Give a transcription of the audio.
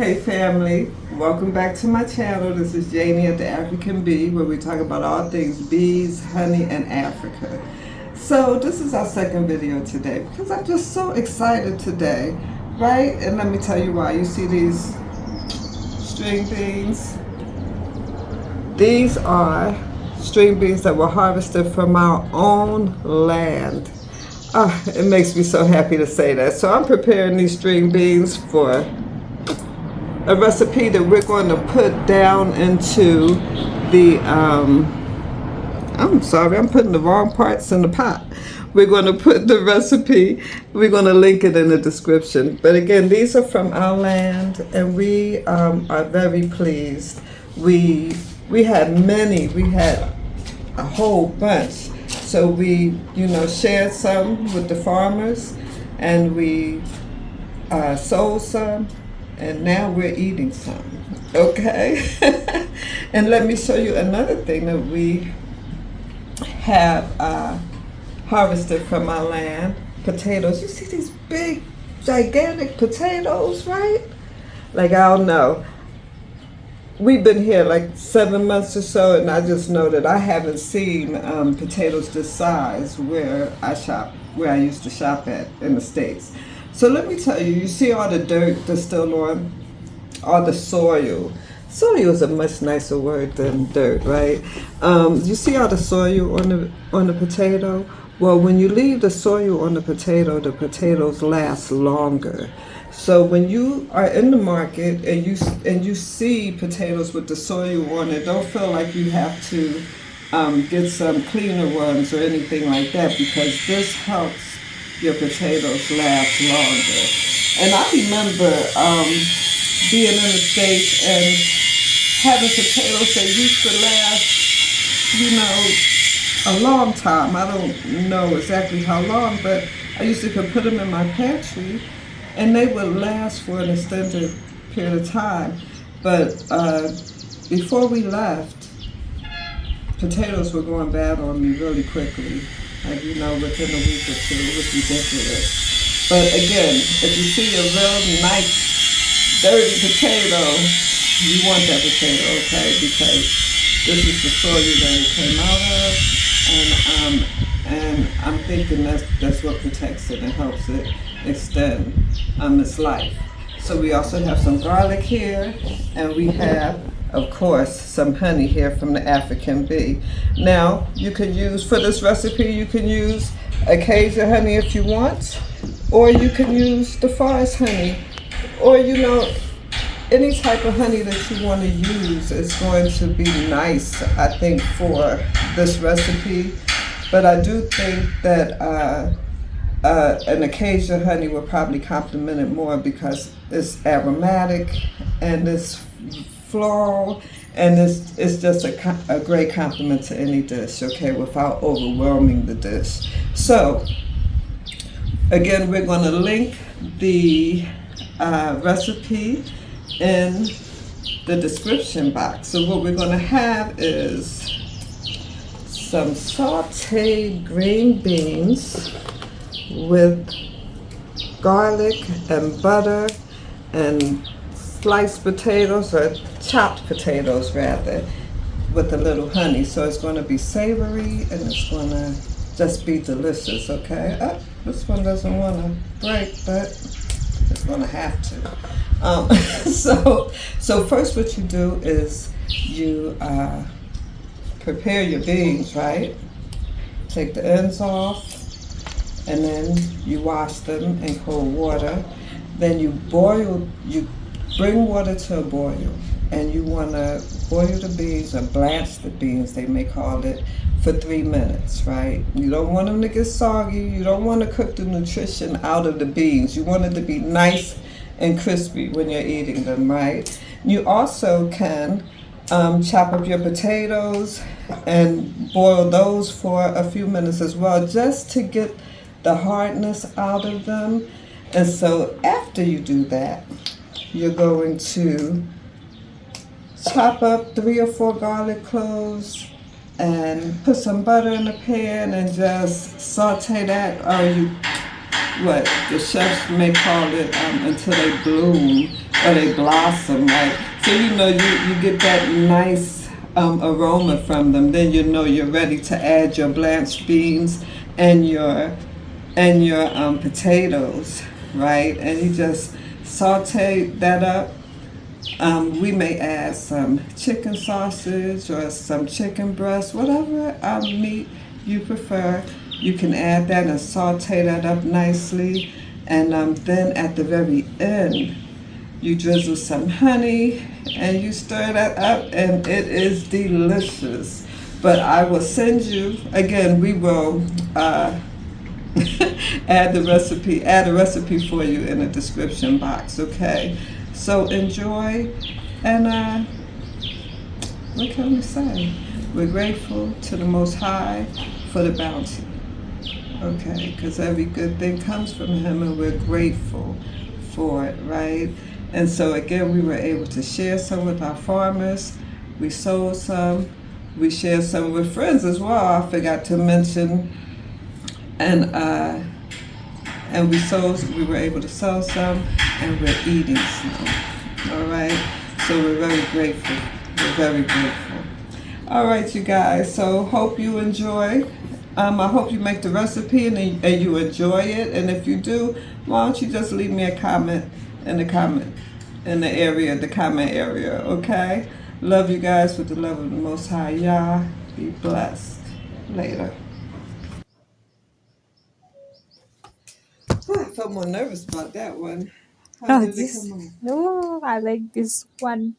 Hey family, welcome back to my channel. This is Janie at the African Bee, where we talk about all things bees, honey, and Africa. So this is our second video today because I'm just so excited today, right? And let me tell you why. You see these string beans? These are string beans that were harvested from our own land. It makes me so happy to say that. So I'm preparing these string beans for a recipe that we're going to put down into the, I'm sorry, I'm putting the wrong parts in the pot. We're going to put the recipe, we're going to link it in the description. But again, these are from our land, and we are very pleased. We had many, we had a whole bunch. So we, shared some with the farmers, and we sold some. And now we're eating some, okay? And let me show you another thing that we have harvested from our land. Potatoes. You see these big, gigantic potatoes, right? Like, I don't know. We've been here like 7 months or so, and I just know that I haven't seen potatoes this size where I used to shop at in the States. So let me tell you, you see all the dirt that's still on, all the soil. Soil is a much nicer word than dirt, right? You see all the soil on the potato? Well, when you leave the soil on the potatoes last longer. So when you are in the market and you see potatoes with the soil on it, don't feel like you have to get some cleaner ones or anything like that, because this helps your potatoes last longer. And I remember being in the States and having potatoes that used to last, a long time. I don't know exactly how long, but I used to put them in my pantry, and they would last for an extended period of time. But before we left, potatoes were going bad on me really quickly. Like, within a week or two. It was ridiculous. But again, if you see a real nice, dirty potato, you want that potato, okay? Because this is the soil that it came out of, and I'm thinking that's what protects it and helps it extend its life. So we also have some garlic here, and we have, of course, some honey here from the African bee. Now, you could use, for this recipe, you can use acacia honey if you want, or you can use the forest honey, or any type of honey that you want to use is going to be nice, I think, for this recipe. But I do think that an acacia honey will probably complement it more because it's aromatic and it's floral, and it's just a great compliment to any dish, okay, without overwhelming the dish. So again, we're going to link the recipe in the description box. So what we're going to have is some sauteed green beans with garlic and butter and sliced potatoes, or chopped potatoes rather, with a little honey. So it's going to be savory, and it's going to just be delicious, okay? This one doesn't want to break, but it's going to have to. So first what you do is you prepare your beans, right? Take the ends off, and then you wash them in cold water. Then you bring water to a boil, and you want to boil the beans, or blanch the beans, they may call it, for 3 minutes, right? You don't want them to get soggy. You don't want to cook the nutrition out of the beans. You want it to be nice and crispy when you're eating them, right? You also can chop up your potatoes and boil those for a few minutes as well, just to get the hardness out of them. And so after you do that, you're going to chop up 3 or 4 garlic cloves and put some butter in the pan and just saute that, or what the chefs may call it, until they bloom. or they blossom, right? So you get that nice aroma from them. Then you know you're ready to add your blanched beans and your potatoes, right? And you just saute that up. We may add some chicken sausage or some chicken breast, whatever meat you prefer. You can add that and saute that up nicely. And then at the very end, you drizzle some honey and you stir that up, and it is delicious. But I will send you, again, we will add a recipe for you in the description box, okay? So enjoy, and what can we say? We're grateful to the Most High for the bounty, okay? Because every good thing comes from Him, and we're grateful for it, right? And so again, we were able to share some with our farmers. We sold some. We shared some with friends as well. I forgot to mention, and we were able to sell some, and we're eating some. All right, so we're very grateful. We're very grateful. All right, you guys. So hope you enjoy. I hope you make the recipe and you enjoy it. And if you do, why don't you just leave me a comment in the comment the comment area. Okay. Love you guys with the love of the Most High Yah. Be blessed. Later. I felt more nervous about that one. How Oh, did it this. come on? No, I like this one.